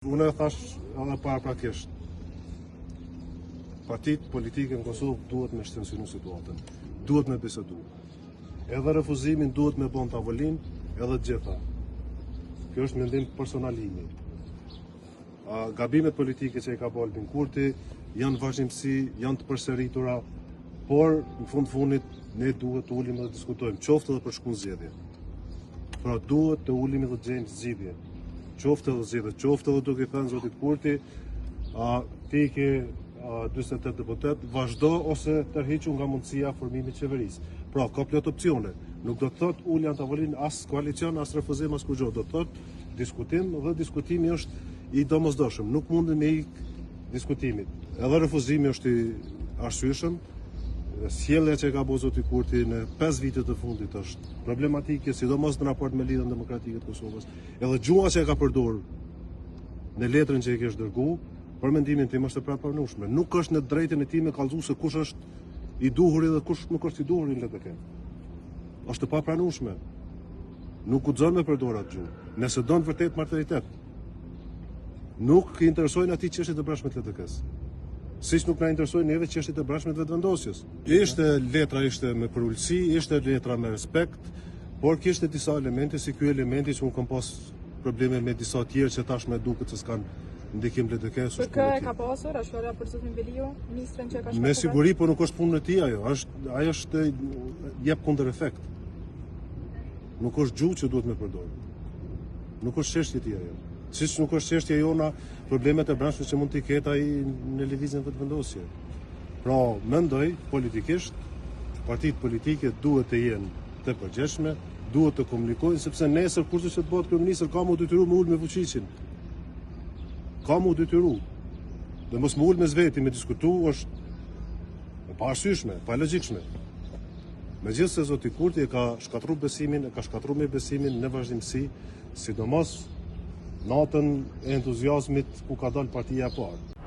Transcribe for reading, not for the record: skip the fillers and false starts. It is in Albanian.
Unë e thash edhe paraprakisht, partitë politike në Kosovë duhet me shtensionu situatën, duhet me bisedu. Edhe refuzimin duhet me bon tavolin, edhe gjitha. Kjo është mendim personalimi. Gabimet politike që i ka bo Albin Kurti janë vazhdimsi, janë të përsëritura, por në fundit ne duhet të ulim dhe diskutojmë, qoftë edhe për shkun zgjedhje. Pra duhet të ulim dhe gjejmë zgjidhje. Qoftë edhe zgjedhje, qoftë edhe duke thënë zotit Kurti, ti ke 48 deputet, vazhdo ose tërhiqu nga mundësia formimit qeverisë. Pra, ka plot opcione. Nuk do të thot ulja në tavolin as koalicion, as refuzim, as kurrë. Do të thot diskutim dhe diskutimi është i domosdoshëm. Nuk mundem me ik diskutimit. Edhe refuzimi është i arsyeshëm. Sjellja që ka bërë zoti Kurti në 5 vitet të fundit është problematike, sidomos në raport me Lidhjen Demokratike të Kosovës. Edhe gjua që ka përdorur në letrën që e kesh dërguar, për mendimin tim është e pranueshme. Nuk është në drejtën e tij me kallëzu se kush është i duhur dhe kush nuk është i duhur në LDK. Është e papranueshme. Nuk guxon me përdor atë gjuhë. Nëse don vërtet martiritet, nuk i interesojnë atij çështjet e brendshme të LDK-s. Siç nuk na interesojnë neve çështjet e brendshme të vetëvendosjes. Letra ishte me përulësi, ishte letra me respekt, por kishte disa elemente si ky elementi që unë kam pas probleme me disa tjerë që tashmë duket se s'kan ndikim LDK-s. Për kë e ka pasur, a shkruar për zotin Veliu, ministrin që ka shkruar? Me siguri, por nuk është punë e tij ajo. Ajo është jep kundër efekt. Nuk është gjuhë që duhet me përdorë. Nuk është çështje e tij ajo. Siç nuk është çështja jona problemet e brendshme që mund t'i ketë ai në lëvizjen vetëvendosje. Pra, mendoj politikisht, partitë politike duhet të jenë të përgjegjshme, duhet të komunikojnë, sepse nesër kurse që të bëhet kryeminist ka mu detyru me ul me Vučićin. Ka mu detyru. Dhe mos më ul me zveti me diskutu është e paarsyeshme, pa logjikshme. Megjithëse zoti Kurti e ka shkatruar besimin, e ka shkatruar me besimin në vazhdimsi, sidomos natën e entuziazmit ku ka dalë partia e parë.